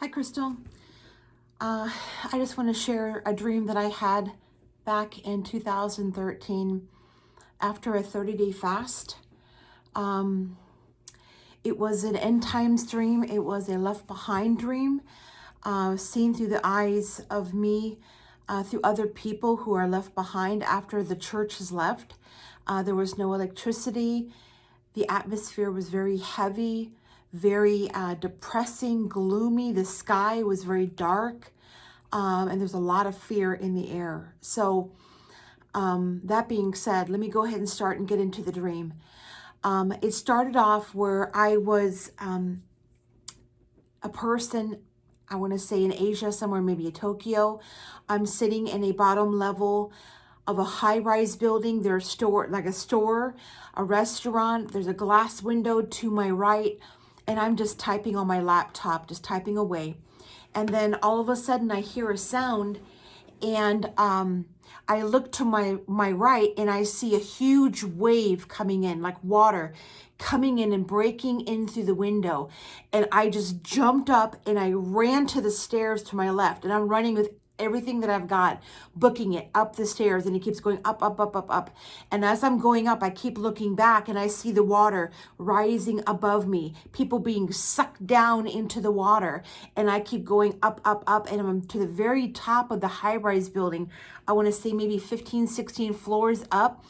Hi, Crystal. I just want to share a dream that I had back in 2013 after a 30-day fast. Um, it was an end times dream. It was a left behind dream, seen through the eyes of me, through other people who are left behind after the church has left. There was no electricity. The atmosphere was very heavy, very depressing, gloomy. The sky was very dark. And there's a lot of fear in the air. So that being said, let me go ahead and start and get into the dream. It started off where I was a person, I want to say in Asia, somewhere maybe in Tokyo. I'm sitting in a bottom level of a high-rise building. There's a store, a restaurant. There's a glass window to my right, and I'm just typing on my laptop, just typing away. And then all of a sudden I hear a sound, and I look to my right, and I see a huge wave coming in, like water coming in and breaking in through the window. And I just jumped up and I ran to the stairs to my left, and I'm running with everything that I've got, booking it up the stairs, and it keeps going up, up, up, up, up. And as I'm going up, I keep looking back, and I see the water rising above me, people being sucked down into the water. And I keep going up, up, up, and I'm to the very top of the high-rise building. I want to say maybe 15, 16 floors up.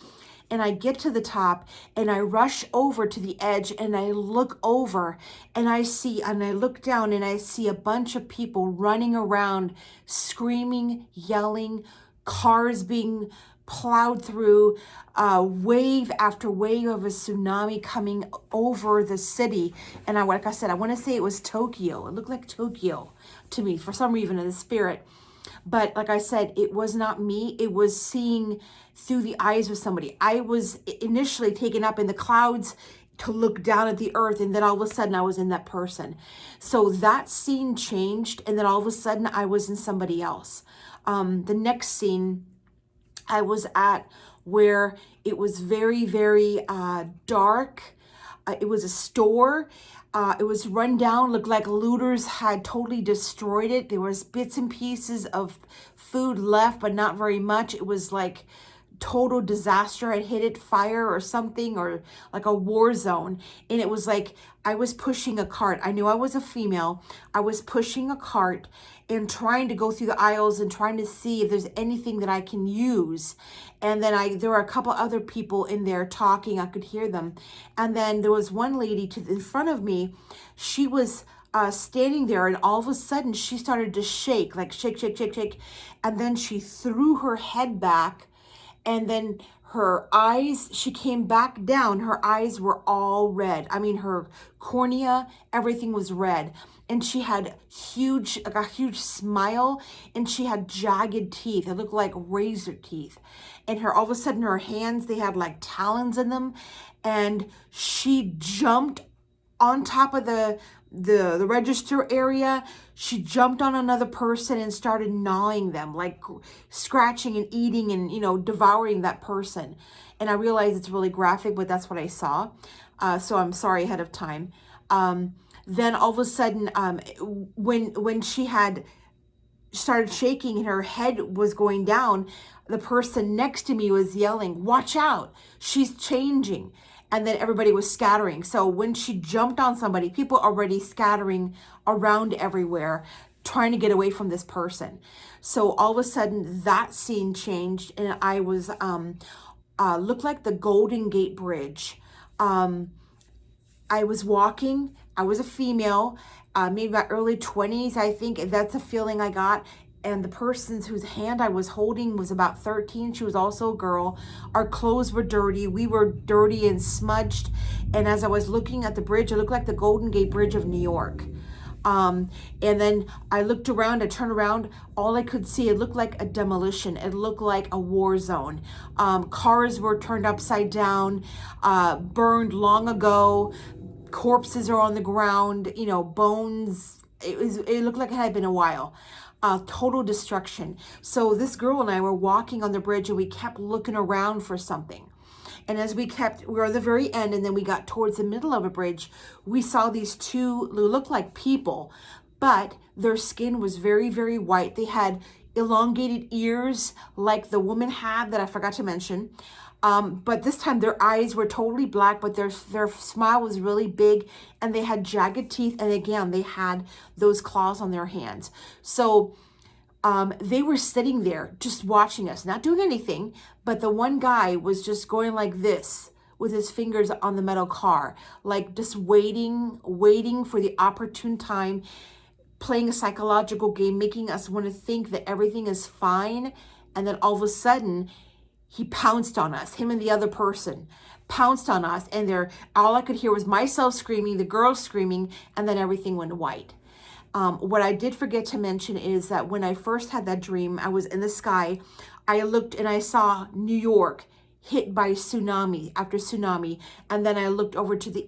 And I get to the top, and I rush over to the edge, and I look over, and I look down, and I see a bunch of people running around, screaming, yelling, cars being plowed through, wave after wave of a tsunami coming over the city. And like I said, I want to say it was Tokyo. It looked like Tokyo to me for some reason in the spirit. But like I said, it was not me. It was seeing through the eyes of somebody. I was initially taken up in the clouds to look down at the earth, and then all of a sudden I was in that person. So that scene changed, and then all of a sudden I was in somebody else. The next scene I was at, where it was very, very dark. It was a store. It was run down, looked like looters had totally destroyed it. There was bits and pieces of food left, but not very much. It was like total disaster had hit it, fire or something, or like a war zone. And it was like I was pushing a cart. I knew I was a female. I was pushing a cart and trying to go through the aisles and trying to see if there's anything that I can use. And then there were a couple other people in there talking. I could hear them. And then there was one lady in front of me. She was standing there, and all of a sudden she started to shake, like shake, shake, shake, shake. And then she threw her head back, and then her eyes, she came back down. Her eyes were all red. I mean, her cornea, everything was red. And she had a huge smile, and she had jagged teeth. It looked like razor teeth. And all of a sudden, her hands, they had like talons in them. And she jumped on top of the register area. She jumped on another person and started gnawing them, like scratching and eating and, devouring that person. And I realize it's really graphic, but that's what I saw. So I'm sorry ahead of time. Then all of a sudden, when she had started shaking and her head was going down, the person next to me was yelling, "Watch out, she's changing." And then everybody was scattering. So when she jumped on somebody, people already scattering around everywhere, trying to get away from this person. So all of a sudden that scene changed, and I was, looked like the Golden Gate Bridge. I was walking, I was a female, maybe my early 20s, I think. That's a feeling I got. And the person whose hand I was holding was about 13. She was also a girl. Our clothes were dirty. We were dirty and smudged. And as I was looking at the bridge, it looked like the Golden Gate Bridge of New York. And then I looked around, I turned around, all I could see, it looked like a demolition. It looked like a war zone. Cars were turned upside down, burned long ago. Corpses are on the ground, bones. It looked like it had been a while. Total destruction. So this girl and I were walking on the bridge, and we kept looking around for something. And as we were at the very end, and then we got towards the middle of a bridge, we saw these two who looked like people, but their skin was very, very white. They had elongated ears like the woman had that I forgot to mention. But this time their eyes were totally black, but their smile was really big, and they had jagged teeth. And again, they had those claws on their hands. So they were sitting there just watching us, not doing anything, but the one guy was just going like this with his fingers on the metal car, like just waiting for the opportune time, playing a psychological game, making us want to think that everything is fine. And then all of a sudden, he pounced on us, him and the other person pounced on us, and all I could hear was myself screaming, the girl screaming, and then everything went white. What I did forget to mention is that when I first had that dream, I was in the sky. I looked and I saw New York hit by tsunami after tsunami. And then I looked over to the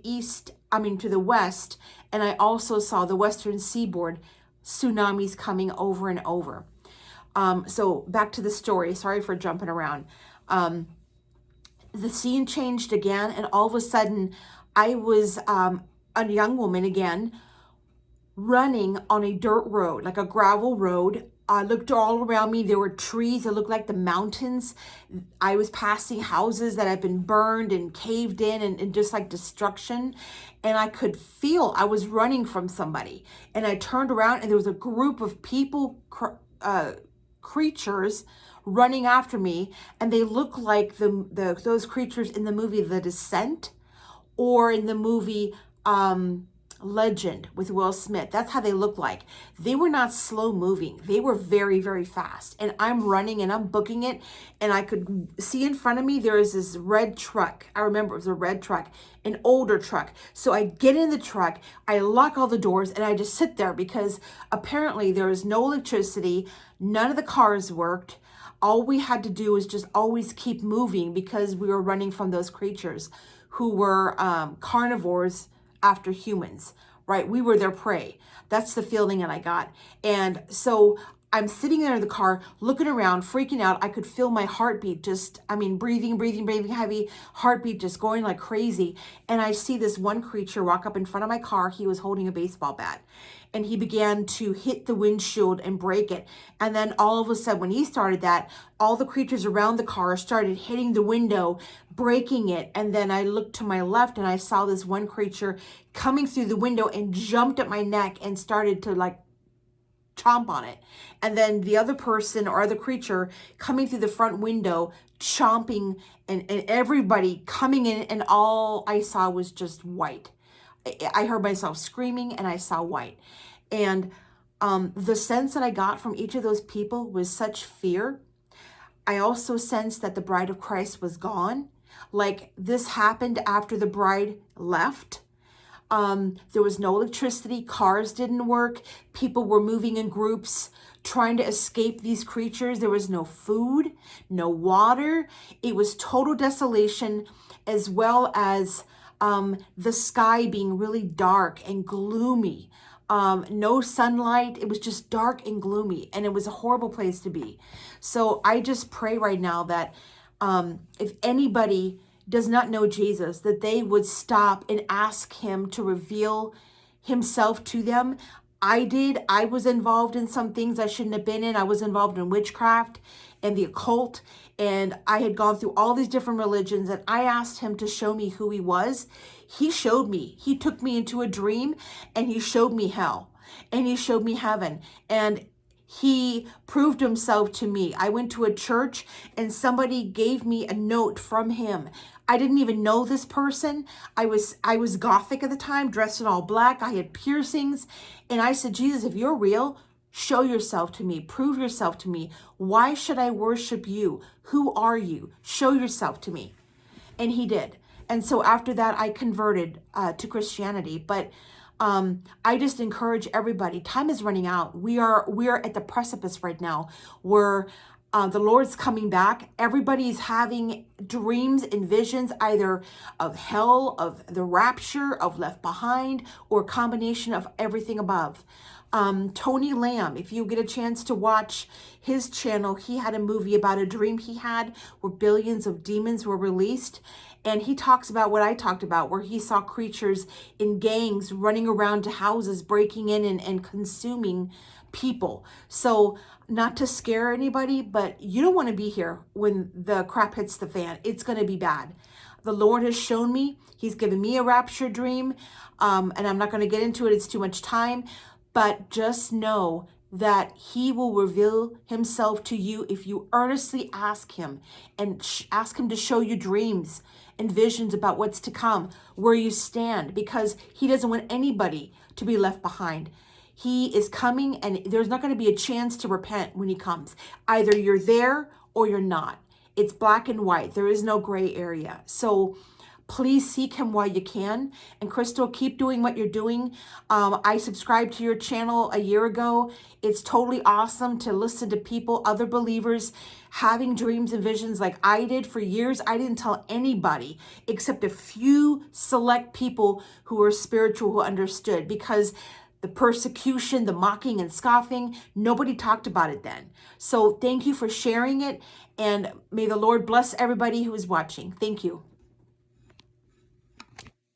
to the west, and I also saw the western seaboard, tsunamis coming over and over. So back to the story. Sorry for jumping around. The scene changed again, and all of a sudden, I was a young woman again, running on a dirt road, like a gravel road. I looked all around me. There were trees that looked like the mountains. I was passing houses that had been burned and caved in and just like destruction. And I could feel I was running from somebody. And I turned around, and there was a group of people, creatures running after me. And they looked like those creatures in the movie The Descent, or in the movie Legend with Will Smith. That's how they look like. They were not slow moving. They were very, very fast. And I'm running and I'm booking it. And I could see in front of me, there is this red truck. I remember it was a red truck, an older truck. So I get in the truck, I lock all the doors, and I just sit there because apparently there was no electricity. None of the cars worked. All we had to do was just always keep moving because we were running from those creatures who were carnivores after humans, right? We were their prey. That's the feeling that I got. And so I'm sitting there in the car, looking around, freaking out. I could feel my heartbeat breathing heavy, heartbeat just going like crazy. And I see this one creature walk up in front of my car. He was holding a baseball bat, and he began to hit the windshield and break it. And then all of a sudden, when he started that, all the creatures around the car started hitting the window, breaking it. And then I looked to my left, and I saw this one creature coming through the window and jumped at my neck and started to like chomp on it. And then the other person or other creature coming through the front window, chomping, and everybody coming in, and all I saw was just white. I heard myself screaming, and I saw white. And the sense that I got from each of those people was such fear. I also sensed that the bride of Christ was gone. Like this happened after the bride left. There was no electricity, cars didn't work, people were moving in groups trying to escape these creatures. There was no food, no water. It was total desolation, as well as the sky being really dark and gloomy. No sunlight. It was just dark and gloomy, and it was a horrible place to be. So I just pray right now that if anybody does not know Jesus, that they would stop and ask him to reveal himself to them. I did. I was involved in some things I shouldn't have been in. I was involved in witchcraft and the occult, and I had gone through all these different religions, and I asked him to show me who he was. He showed me. He took me into a dream, and he showed me hell, and he showed me heaven, and he proved himself to me. I went to a church, and somebody gave me a note from him. I didn't even know this person. I was gothic at the time, dressed in all black. I had piercings. And I said, Jesus, if you're real, show yourself to me. Prove yourself to me. Why should I worship you? Who are you? Show yourself to me. And he did. And so after that, I converted to Christianity. But I just encourage everybody. Time is running out. We are at the precipice right now where the Lord's coming back. Everybody's having dreams and visions, either of hell, of the rapture, of left behind, or a combination of everything above. Tony Lamb, if you get a chance to watch his channel, he had a movie about a dream he had where billions of demons were released. And he talks about what I talked about, where he saw creatures in gangs running around to houses, breaking in and consuming people. So not to scare anybody, but you don't want to be here when the crap hits the fan. It's going to be bad. The Lord has shown me, he's given me a rapture dream, and I'm not going to get into it. It's too much time, but just know that he will reveal himself to you if you earnestly ask him and ask him to show you dreams and visions about what's to come, where you stand, because he doesn't want anybody to be left behind. He is coming, and there's not going to be a chance to repent when he comes. Either you're there or you're not. It's black and white. There is no gray area. So please seek him while you can. And Crystal, keep doing what you're doing. I subscribed to your channel a year ago. It's totally awesome to listen to people, other believers, having dreams and visions like I did for years. I didn't tell anybody except a few select people who were spiritual, who understood, because the persecution, the mocking and scoffing, nobody talked about it then. So thank you for sharing it, and may the Lord bless everybody who is watching. Thank you.